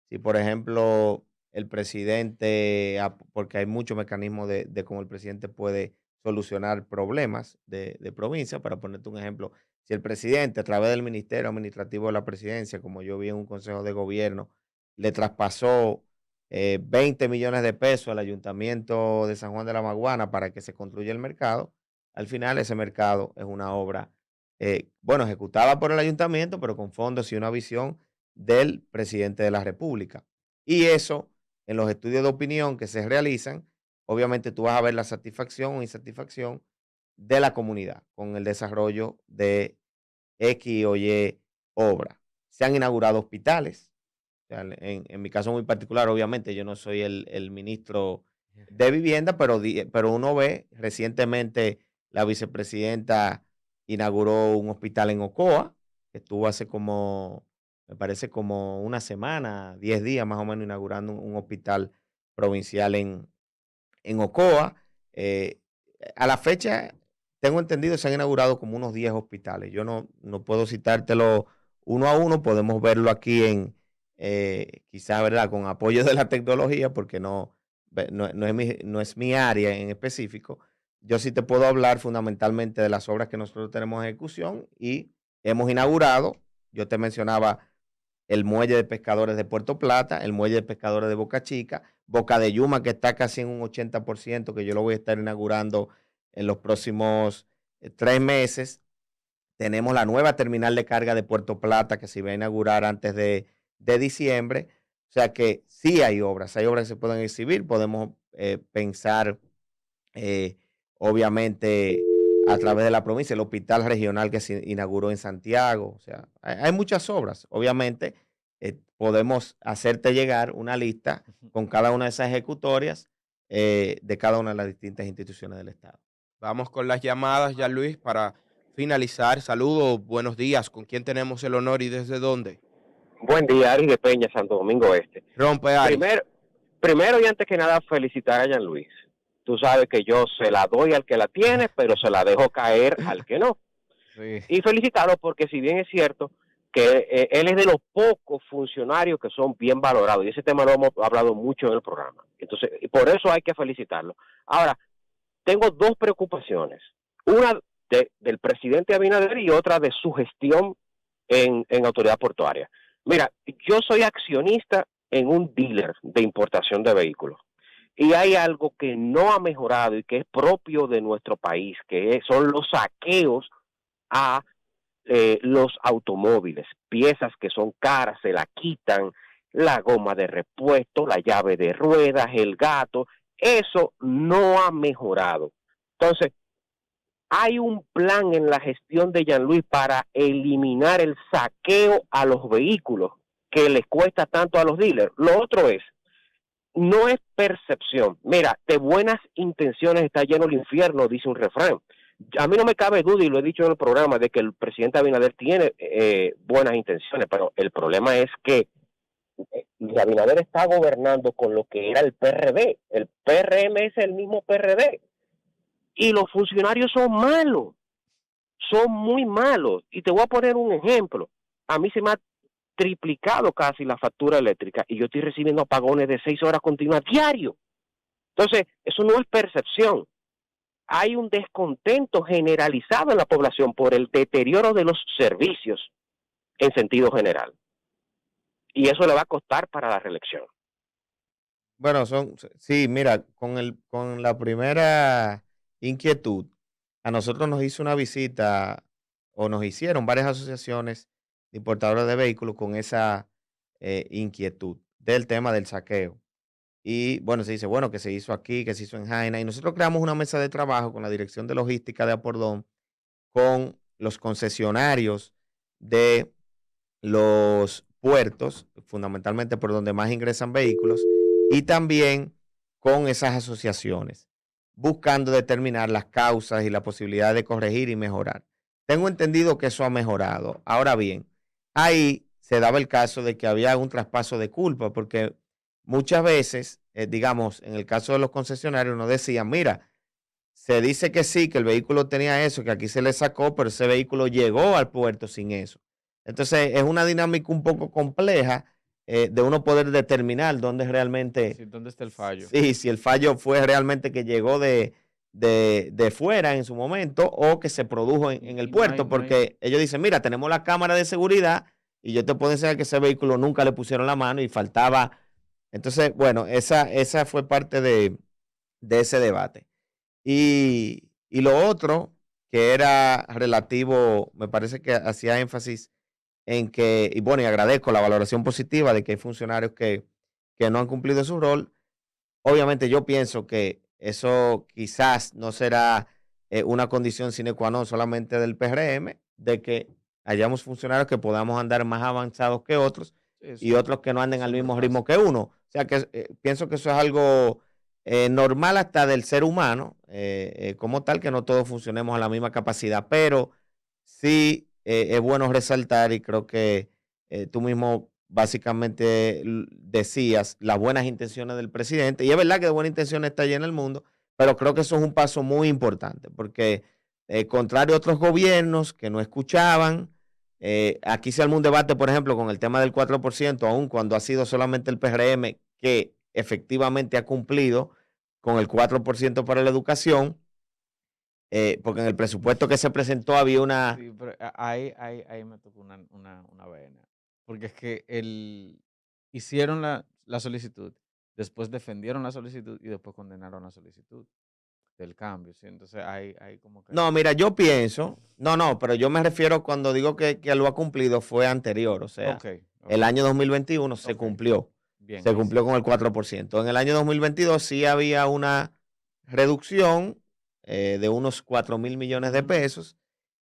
si, por ejemplo, el presidente, porque hay muchos mecanismos de cómo el presidente puede solucionar problemas de provincia, para ponerte un ejemplo, si el presidente a través del Ministerio Administrativo de la Presidencia, como yo vi en un consejo de gobierno, le traspasó 20 millones de pesos al Ayuntamiento de San Juan de la Maguana para que se construya el mercado, al final ese mercado es una obra, bueno, ejecutada por el ayuntamiento, pero con fondos y una visión del presidente de la República. Y eso, en los estudios de opinión que se realizan, obviamente tú vas a ver la satisfacción o insatisfacción de la comunidad con el desarrollo de X o Y obra. Se han inaugurado hospitales. O sea, en mi caso muy particular, obviamente, yo no soy el ministro de vivienda, pero uno ve recientemente la vicepresidenta inauguró un hospital en Ocoa, que estuvo hace como, me parece como una semana, 10 días más o menos, inaugurando un hospital provincial en Ocoa. Eh, a la fecha, tengo entendido, se han inaugurado como unos 10 hospitales. Yo no puedo citártelo uno a uno, podemos verlo aquí quizás, ¿verdad?, con apoyo de la tecnología, porque no es mi área en específico. Yo sí te puedo hablar fundamentalmente de las obras que nosotros tenemos en ejecución y hemos inaugurado. Yo te mencionaba el muelle de pescadores de Puerto Plata, el muelle de pescadores de Boca Chica, Boca de Yuma, que está casi en un 80%, que yo lo voy a estar inaugurando en los próximos 3 meses. Tenemos la nueva terminal de carga de Puerto Plata, que se va a inaugurar antes de diciembre. O sea que sí hay obras que se pueden exhibir. Podemos pensar, obviamente, a través de la provincia, el hospital regional que se inauguró en Santiago. O sea, hay muchas obras. Obviamente, podemos hacerte llegar una lista con cada una de esas ejecutorias de cada una de las distintas instituciones del Estado. Vamos con las llamadas ya, Luis, para finalizar. Saludos, buenos días. ¿Con quién tenemos el honor y desde dónde? Buen día, Aris de Peña, Santo Domingo Este. Rompe, Aris. Primero y antes que nada, felicitar a Jean Luis. Tú sabes que yo se la doy al que la tiene, pero se la dejo caer al que no. Sí. Y felicitarlo porque si bien es cierto que él es de los pocos funcionarios que son bien valorados, y ese tema lo hemos hablado mucho en el programa. Entonces, por eso hay que felicitarlo. Ahora, tengo dos preocupaciones. Una del presidente Abinader y otra de su gestión en autoridad portuaria. Mira, yo soy accionista en un dealer de importación de vehículos. Y hay algo que no ha mejorado y que es propio de nuestro país, son los saqueos a los automóviles, piezas que son caras, se la quitan, la goma de repuesto, la llave de ruedas, el gato, eso no ha mejorado. Entonces, hay un plan en la gestión de Jean-Louis para eliminar el saqueo a los vehículos que les cuesta tanto a los dealers. Lo otro no es percepción. Mira, de buenas intenciones está lleno el infierno, dice un refrán. A mí no me cabe duda, y lo he dicho en el programa, de que el presidente Abinader tiene buenas intenciones, pero el problema es que Abinader está gobernando con lo que era el PRD. El PRM es el mismo PRD. Y los funcionarios son malos, son muy malos. Y te voy a poner un ejemplo. A mí se me ha triplicado casi la factura eléctrica y yo estoy recibiendo apagones de 6 horas continuas diario. Entonces, eso no es percepción. Hay un descontento generalizado en la población por el deterioro de los servicios en sentido general. Y eso le va a costar para la reelección. Bueno, sí, mira, con la primera inquietud, a nosotros nos hizo una visita o nos hicieron varias asociaciones de importadores de vehículos con esa inquietud del tema del saqueo. Y bueno, se dice, bueno, que se hizo aquí, que se hizo en Jaina. Y nosotros creamos una mesa de trabajo con la Dirección de Logística de Apordón, con los concesionarios de los puertos, fundamentalmente por donde más ingresan vehículos, y también con esas asociaciones, buscando determinar las causas y la posibilidad de corregir y mejorar. Tengo entendido que eso ha mejorado. Ahora bien, ahí se daba el caso de que había un traspaso de culpa, porque muchas veces, digamos, en el caso de los concesionarios, nos decían, mira, se dice que sí, que el vehículo tenía eso, que aquí se le sacó, pero ese vehículo llegó al puerto sin eso. Entonces, es una dinámica un poco compleja de uno poder determinar dónde realmente... Sí, ¿dónde está el fallo? Sí, si el fallo fue realmente que llegó de fuera en su momento o que se produjo en el puerto, porque ellos dicen, mira, tenemos la cámara de seguridad y yo te puedo enseñar que ese vehículo nunca le pusieron la mano y faltaba. Entonces, bueno, esa fue parte de ese debate. Y lo otro que era relativo, me parece que hacía énfasis en que, y bueno, y agradezco la valoración positiva de que hay funcionarios que no han cumplido su rol. Obviamente yo pienso que eso quizás no será una condición sine qua non solamente del PRM, de que hayamos funcionarios que podamos andar más avanzados que otros y otros que no anden al mismo ritmo que uno. O sea que pienso que eso es algo normal hasta del ser humano, como tal, que no todos funcionemos a la misma capacidad, pero sí es bueno resaltar, y creo que tú mismo básicamente decías las buenas intenciones del presidente, y es verdad que de buenas intenciones está lleno el mundo, pero creo que eso es un paso muy importante, porque contrario a otros gobiernos que no escuchaban, aquí se armó un debate, por ejemplo, con el tema del 4%, aun cuando ha sido solamente el PRM que efectivamente ha cumplido con el 4% para la educación, porque en el presupuesto que se presentó había una... Sí, pero ahí me tocó una vena. Porque es que hicieron la solicitud, después defendieron la solicitud y después condenaron la solicitud del cambio, ¿sí? Entonces hay como que... No, mira, yo pienso, no, pero yo me refiero cuando digo que lo ha cumplido fue anterior, o sea, el año 2021 se cumplió, bien, se cumplió con el 4%. En el año 2022 sí había una reducción de unos 4,000 millones de pesos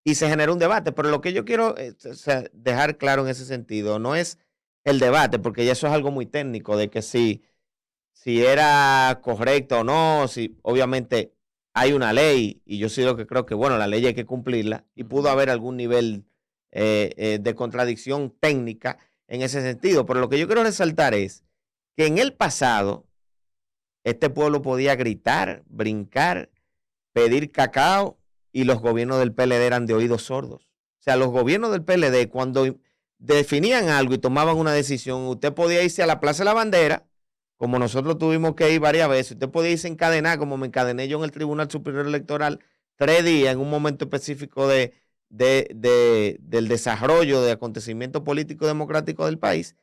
y se generó un debate, pero lo que yo quiero dejar claro en ese sentido no es el debate, porque ya eso es algo muy técnico de que si era correcto o no, si obviamente hay una ley y yo sí lo que creo que, bueno, la ley hay que cumplirla y pudo haber algún nivel de contradicción técnica en ese sentido, pero lo que yo quiero resaltar es que en el pasado este pueblo podía gritar, brincar, pedir cacao y los gobiernos del PLD eran de oídos sordos. O sea, los gobiernos del PLD cuando definían algo y tomaban una decisión, usted podía irse a la Plaza de la Bandera, como nosotros tuvimos que ir varias veces, usted podía irse encadenar, como me encadené yo en el Tribunal Superior Electoral 3 días en un momento específico del desarrollo de acontecimiento político democrático del país,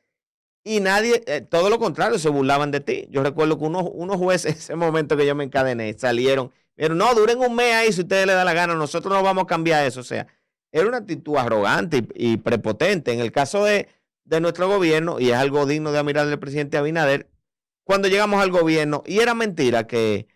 Y nadie, todo lo contrario, se burlaban de ti. Yo recuerdo que unos jueces en ese momento que yo me encadené salieron, pero no, duren un mes ahí si ustedes les da la gana, nosotros no vamos a cambiar eso. O sea, era una actitud arrogante y prepotente. En el caso de nuestro gobierno, y es algo digno de admirar del presidente Abinader, cuando llegamos al gobierno, y era mentira que,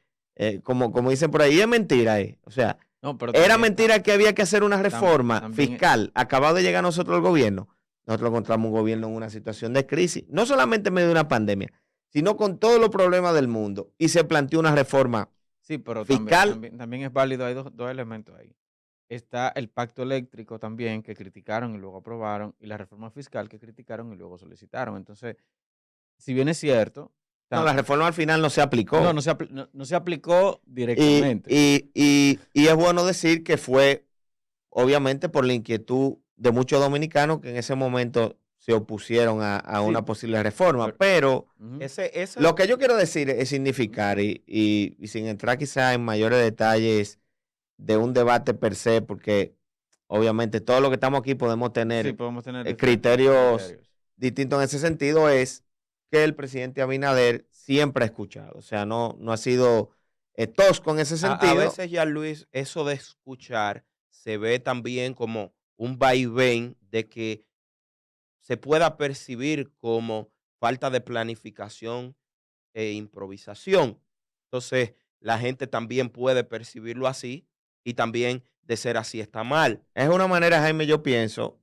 como dicen por ahí, es mentira. O sea, No, pero era también, mentira que había que hacer una reforma también fiscal. Acabado de llegar nosotros al gobierno, nosotros encontramos un gobierno en una situación de crisis, no solamente en medio de una pandemia, sino con todos los problemas del mundo, y se planteó una reforma sí, pero fiscal. también es válido, hay dos elementos ahí. Está el pacto eléctrico también, que criticaron y luego aprobaron, y la reforma fiscal que criticaron y luego solicitaron. Entonces, si bien es cierto, No, la reforma al final no se aplicó. no se aplicó Y, directamente. y es bueno decir que fue, obviamente, por la inquietud de muchos dominicanos que en ese momento se opusieron a Sí, una posible reforma. pero- Pero Ujú. Ese, lo que yo quiero decir es significar, y sin entrar quizá en mayores detalles de un debate per se, porque obviamente todos los que estamos aquí podemos Sí, tener podemos tener diferentes criterios distintos en ese sentido, es que el presidente Abinader siempre ha escuchado. O sea, no ha sido tosco en ese A sentido. veces ya, Luis, eso de escuchar se ve también como un vaivén de que se pueda percibir como falta de planificación e improvisación. Entonces, la gente también puede percibirlo así y también de ser así está mal. Es una manera, Jaime, yo pienso,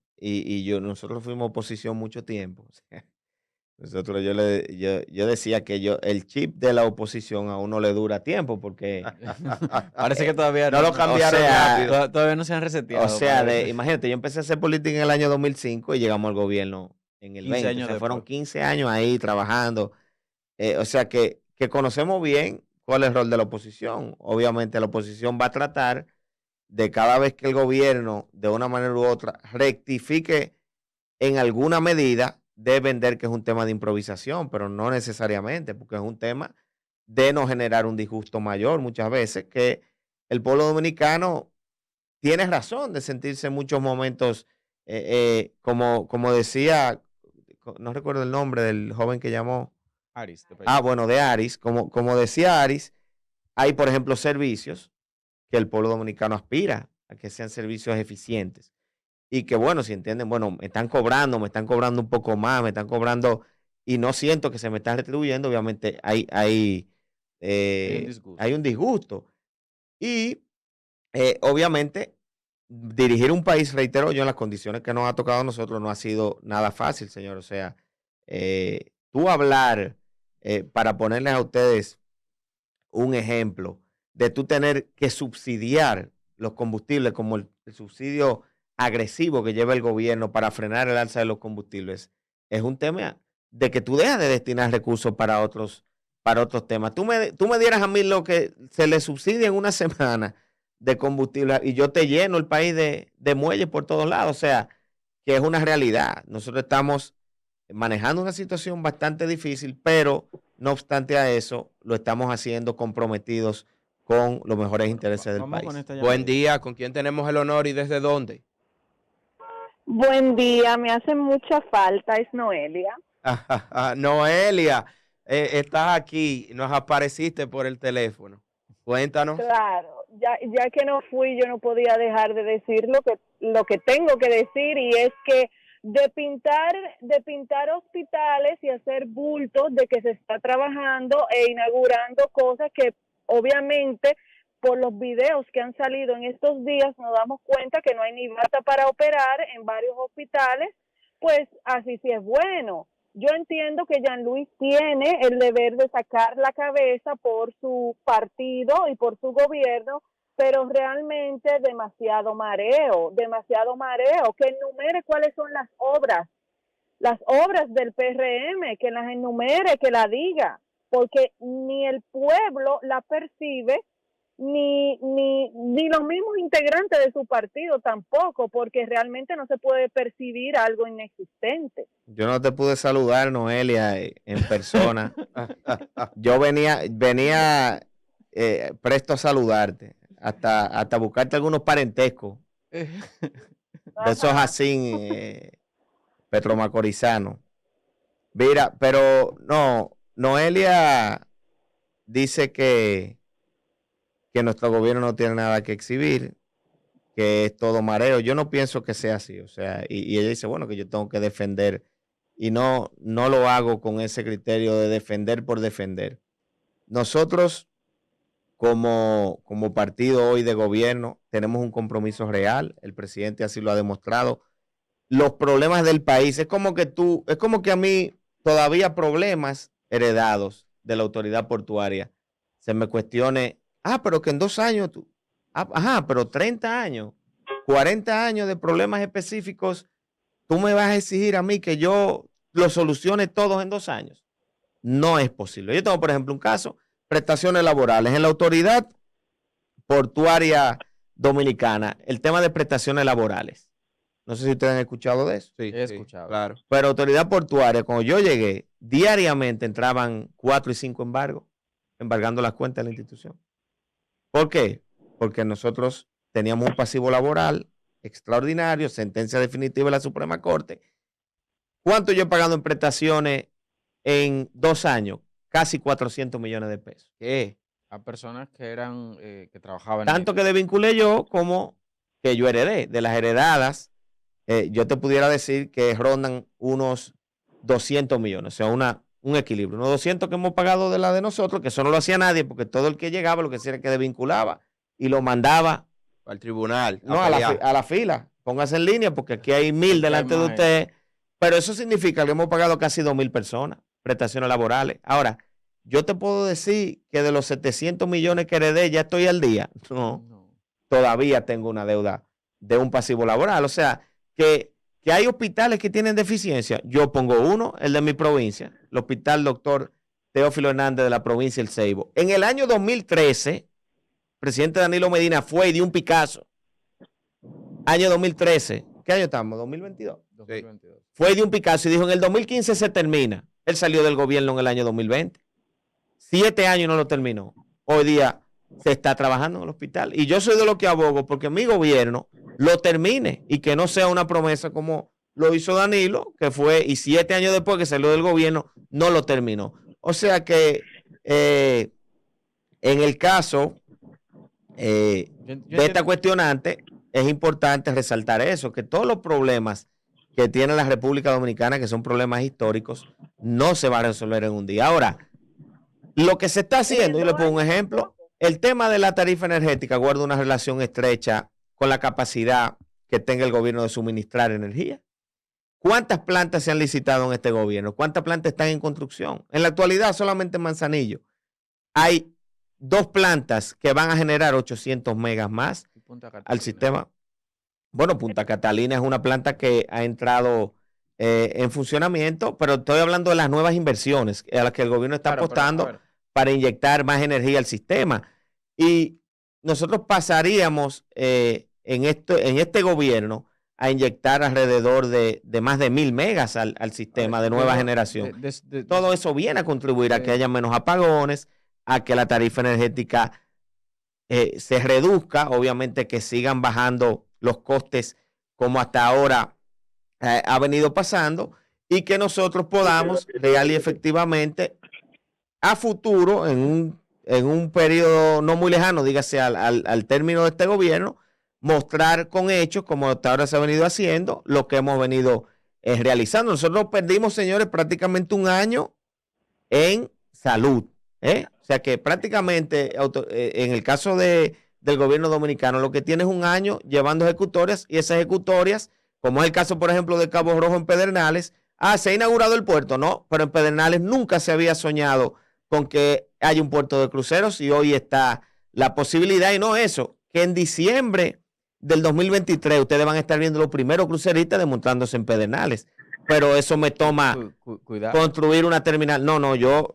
nosotros fuimos oposición mucho tiempo. O sea, nosotros, yo decía que el chip de la oposición a uno le dura tiempo porque Parece que todavía No lo cambiaron o sea, rápido. todavía no se han reseteado. o sea, parece. imagínate, yo empecé a hacer política en el año 2005 y llegamos al gobierno en el 15 20. O años sea, fueron después. 15 años ahí trabajando. O sea, que conocemos bien cuál es el rol de la oposición. Obviamente la oposición va a tratar de cada vez que el gobierno, de una manera u otra, rectifique en alguna medida, de vender que es un tema de improvisación, pero no necesariamente, porque es un tema de no generar un disgusto mayor muchas veces, que el pueblo dominicano tiene razón de sentirse en muchos momentos, como decía, no recuerdo el nombre del joven que llamó, Aris, de País. bueno, de Aris, como decía Aris, hay, por ejemplo, servicios que el pueblo dominicano aspira a que sean servicios eficientes. Y que, bueno, si entienden, bueno, me están cobrando un poco más, me están cobrando y no siento que se me está retribuyendo, obviamente Hay un disgusto. hay un disgusto. Y obviamente dirigir un país, reitero yo, en las condiciones que nos ha tocado a nosotros no ha sido nada fácil, señor. O sea, tú hablar, para ponerles a ustedes un ejemplo, de tú tener que subsidiar los combustibles como el subsidio agresivo que lleva el gobierno para frenar el alza de los combustibles, es un tema de que tú dejas de destinar recursos para otros temas. Tú me dieras a mí lo que se le subsidia en una semana de combustible y yo te lleno el país de muelles por todos lados. O sea, que es una realidad. Nosotros estamos manejando una situación bastante difícil, pero no obstante a eso, lo estamos haciendo comprometidos con los mejores intereses del Vamos país. con esta Buen llamadita. día, ¿con quién tenemos el honor y desde dónde? Buen día, me hace mucha falta, es Noelia. Noelia, estás aquí, nos apareciste por el teléfono. Cuéntanos. Claro, ya que no fui, yo no podía dejar de decir lo que tengo que decir, y es que de pintar hospitales y hacer bultos de que se está trabajando e inaugurando cosas que obviamente por los videos que han salido en estos días nos damos cuenta que no hay ni bata para operar en varios hospitales, pues así sí es bueno. Yo entiendo que Jean-Louis tiene el deber de sacar la cabeza por su partido y por su gobierno, pero realmente demasiado mareo, que enumere cuáles son las obras del PRM, que las enumere, que la diga, porque ni el pueblo la percibe, ni los mismos integrantes de su partido tampoco, porque realmente no se puede percibir algo inexistente. Yo no te pude saludar, Noelia, en persona. Yo venía presto a saludarte, hasta buscarte algunos parentescos, de esos así, petromacorizanos. Mira, pero no, Noelia dice que nuestro gobierno no tiene nada que exhibir, que es todo mareo. Yo no pienso que sea así, o sea, y ella dice, bueno, que yo tengo que defender, y no lo hago con ese criterio de defender por defender. Nosotros, como partido hoy de gobierno, tenemos un compromiso real, el presidente así lo ha demostrado. Los problemas del país, es como que a mí todavía problemas heredados de la autoridad portuaria se me cuestione, pero que en 2 años pero 30 años, 40 años de problemas específicos, tú me vas a exigir a mí que yo los solucione todos en 2 años. No es posible. Yo tengo, por ejemplo, un caso, prestaciones laborales. En la autoridad portuaria dominicana, el tema de prestaciones laborales. No sé si ustedes han escuchado de eso. Sí, He sí, escuchado. claro. Pero autoridad portuaria, cuando yo llegué, diariamente entraban 4 y 5 embargos, embargando las cuentas de la institución. ¿Por qué? Porque nosotros teníamos un pasivo laboral extraordinario, sentencia definitiva de la Suprema Corte. ¿Cuánto yo he pagado en prestaciones en 2 años? Casi 400 millones de pesos. ¿Qué? A personas que eran, que trabajaban. Tanto que desvinculé yo como que yo heredé. De las heredadas, yo te pudiera decir que rondan unos 200 millones, o sea, un equilibrio. Unos 200 que hemos pagado de la de nosotros, que eso no lo hacía nadie, porque todo el que llegaba lo que hacía era que desvinculaba y lo mandaba Al tribunal. no, a la fila. Póngase en línea, porque aquí hay 1000 delante de usted. Pero eso significa que hemos pagado casi 2000 personas, prestaciones laborales. Ahora, yo te puedo decir que de los 700 millones que heredé ya estoy al día. No, todavía tengo una deuda de un pasivo laboral. O sea, que hay hospitales que tienen deficiencia. Yo pongo uno, el de mi provincia, el Hospital Dr. Teófilo Hernández de la provincia del Ceibo. En el año 2013, presidente Danilo Medina fue y dio un Picasso. Año 2013. ¿Qué año estamos? 2022. 2022. Fue y dio un Picasso y dijo, en el 2015 se termina. Él salió del gobierno en el año 2020. 7 años no lo terminó. Hoy día se está trabajando en el hospital. Y yo soy de los que abogo porque mi gobierno lo termine y que no sea una promesa como lo hizo Danilo, que fue, y 7 años después que salió del gobierno, no lo terminó. O sea que en el caso de esta cuestionante, es importante resaltar eso, que todos los problemas que tiene la República Dominicana, que son problemas históricos, no se va a resolver en un día. Ahora, lo que se está haciendo, yo le pongo un ejemplo, el tema de la tarifa energética guarda una relación estrecha con la capacidad que tenga el gobierno de suministrar energía. ¿Cuántas plantas se han licitado en este gobierno? ¿Cuántas plantas están en construcción? En la actualidad, solamente en Manzanillo hay 2 plantas que van a generar 800 megas más al sistema. Bueno, Punta Catalina es una planta que ha entrado en funcionamiento, pero estoy hablando de las nuevas inversiones a las que el gobierno está apostando para inyectar más energía al sistema. Y nosotros pasaríamos en este gobierno a inyectar alrededor de más de 1000 megas al sistema de nueva generación. Todo eso viene a contribuir a que haya menos apagones, a que la tarifa energética se reduzca, obviamente que sigan bajando los costes como hasta ahora ha venido pasando, y que nosotros podamos real y efectivamente a futuro, en un periodo no muy lejano, dígase al término de este gobierno, mostrar con hechos, como hasta ahora se ha venido haciendo, lo que hemos venido realizando. Nosotros perdimos, señores, prácticamente 1 año en salud. O sea que prácticamente en el caso del gobierno dominicano, lo que tiene es 1 año llevando ejecutorias, y esas ejecutorias, como es el caso, por ejemplo, de Cabo Rojo en Pedernales, se ha inaugurado el puerto, no, pero en Pedernales nunca se había soñado con que haya un puerto de cruceros, y hoy está la posibilidad, y no eso, que en diciembre del 2023 ustedes van a estar viendo los primeros cruceristas desmontándose en Pedernales. Pero eso me toma construir una terminal. No, yo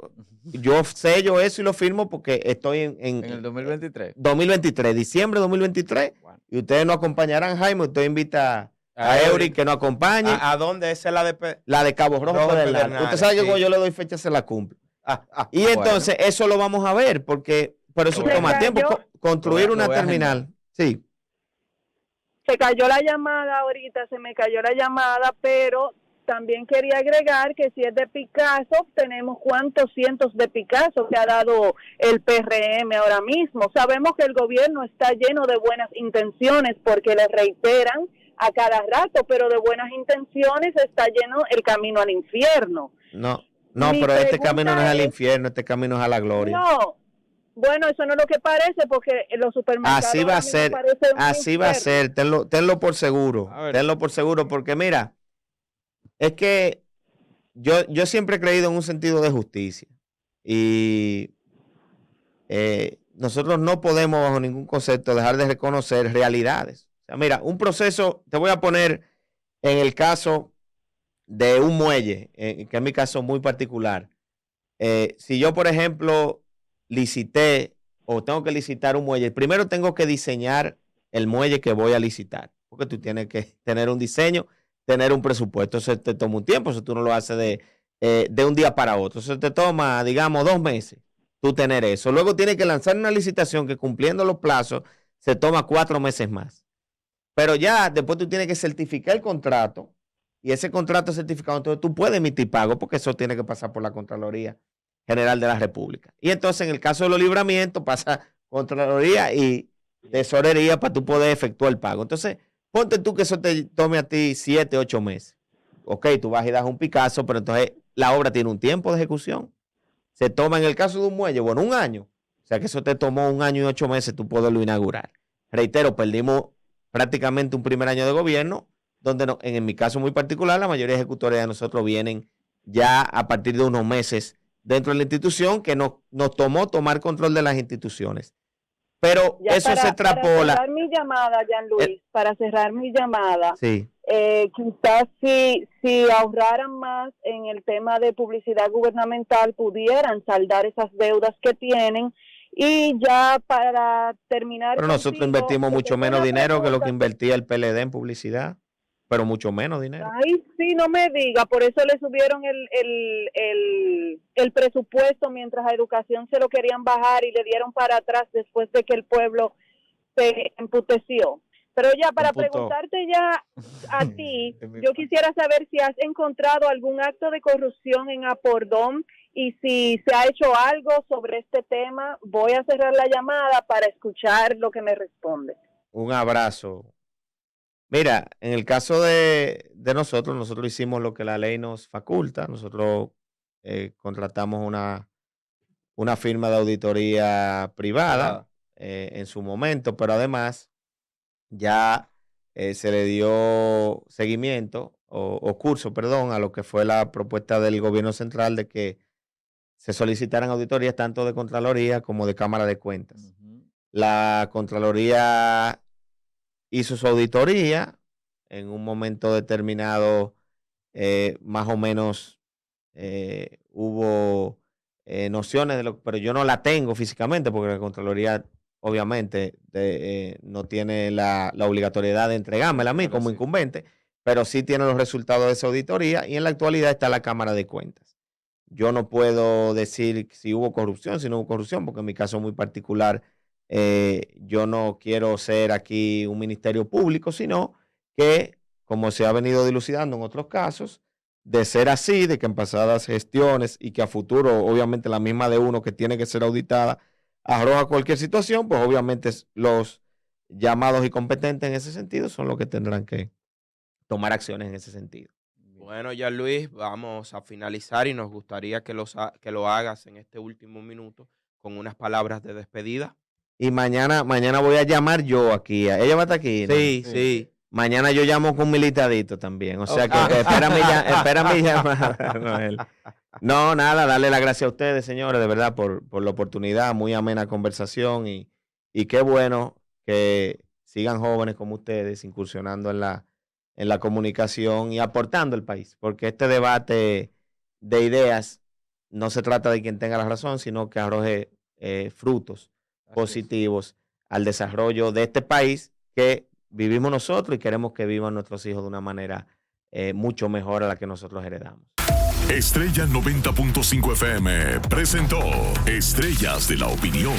sello eso y lo firmo porque estoy en el 2023. 2023, diciembre de 2023. Bueno. Y ustedes nos acompañarán, Jaime. Usted invita a Eury que nos acompañe. ¿A dónde? ¿Esa es la de Cabo Rojo Pedernales. Usted sabe que cuando yo le doy fecha se la cumple. Y entonces eso lo vamos a ver, porque por eso toma tiempo construir una terminal. Sí. Se cayó la llamada ahorita, se me cayó la llamada, pero también quería agregar que si es de Picasso, tenemos cuántos cientos de Picasso que ha dado el PRM ahora mismo. Sabemos que el gobierno está lleno de buenas intenciones porque le reiteran a cada rato, pero de buenas intenciones está lleno el camino al infierno. No, Mi pero este camino no es al pregunta es- infierno, este camino es a la gloria. No, bueno, eso no es lo que parece porque en los supermercados Así va ahora a mismo ser, parece un así va a infierno. ser, tenlo por seguro, A ver. tenlo por seguro, porque mira, es que yo siempre he creído en un sentido de justicia y nosotros no podemos bajo ningún concepto dejar de reconocer realidades. O sea, mira, un proceso, te voy a poner en el caso de un muelle, que es mi caso muy particular. Si yo, por ejemplo, licité o tengo que licitar un muelle, primero tengo que diseñar el muelle que voy a licitar, porque tú tienes que tener un diseño, tener un presupuesto. Eso te toma un tiempo, eso tú no lo haces de un día para otro. Eso te toma, digamos, 2 meses tú tener eso. Luego tienes que lanzar una licitación que cumpliendo los plazos se toma 4 meses más. Pero ya después tú tienes que certificar el contrato y ese contrato certificado, entonces tú puedes emitir pago porque eso tiene que pasar por la Contraloría General de la República. Y entonces en el caso de los libramientos pasa Contraloría y Tesorería para tú poder efectuar el pago. Entonces, ponte tú que eso te tome a ti 7, 8 meses. Ok, tú vas y das un Picasso, pero entonces la obra tiene un tiempo de ejecución. Se toma en el caso de un muelle, bueno, 1 año. O sea que eso te tomó 1 año y 8 meses tú poderlo inaugurar. Reitero, perdimos prácticamente un primer año de gobierno, donde en mi caso muy particular, la mayoría de ejecutores de nosotros vienen ya a partir de unos meses dentro de la institución que nos tomó tomar control de las instituciones. Pero Ya eso se para extrapola. cerrar mi llamada, Jean-Luis, para cerrar mi llamada, Sí. quizás si ahorraran más en el tema de publicidad gubernamental, pudieran saldar esas deudas que tienen. Y ya para terminar Pero nosotros contigo, invertimos te mucho tengo menos una dinero que lo que pregunta. invertía el PLD en publicidad, pero mucho menos dinero. Ay, sí, no me diga, por eso le subieron el presupuesto mientras a educación se lo querían bajar y le dieron para atrás después de que el pueblo se emputeció. Pero ya para Emputó. preguntarte ya a ti, De mi yo parte. quisiera saber si has encontrado algún acto de corrupción en Apordón y si se ha hecho algo sobre este tema. Voy a cerrar la llamada para escuchar lo que me responde. Un abrazo. Mira, en el caso de nosotros hicimos lo que la ley nos faculta. Nosotros contratamos una firma de auditoría privada en su momento, pero además ya se le dio seguimiento o curso, perdón, a lo que fue la propuesta del gobierno central de que se solicitaran auditorías tanto de Contraloría como de Cámara de Cuentas. Ujú. La Contraloría hizo su auditoría en un momento determinado, más o menos hubo nociones de lo, pero yo no la tengo físicamente porque la Contraloría obviamente no tiene la obligatoriedad de entregármela a mí Claro, como sí. incumbente, pero sí tiene los resultados de esa auditoría y en la actualidad está la Cámara de Cuentas. Yo no puedo decir si hubo corrupción, si no hubo corrupción, porque en mi caso muy particular yo no quiero ser aquí un ministerio público, sino que, como se ha venido dilucidando en otros casos, de ser así, de que en pasadas gestiones y que a futuro, obviamente la misma de uno que tiene que ser auditada, arroja cualquier situación, pues obviamente los llamados y competentes en ese sentido son los que tendrán que tomar acciones en ese sentido. Bueno, ya Luis, vamos a finalizar y nos gustaría que lo hagas en este último minuto con unas palabras de despedida. Y mañana voy a llamar yo aquí. Ella va a estar aquí, ¿no? Sí, Sí. sí. Mañana yo llamo con mi listadito también. O sea Ok. que espera mi llamada, Noel. No, nada, darle las gracias a ustedes, señores, de verdad, por la oportunidad. Muy amena conversación y qué bueno que sigan jóvenes como ustedes incursionando en la comunicación y aportando al país. Porque este debate de ideas no se trata de quien tenga la razón, sino que arroje frutos positivos al desarrollo de este país que vivimos nosotros y queremos que vivan nuestros hijos de una manera mucho mejor a la que nosotros heredamos. Estrella 90.5 FM presentó Estrellas de la Opinión.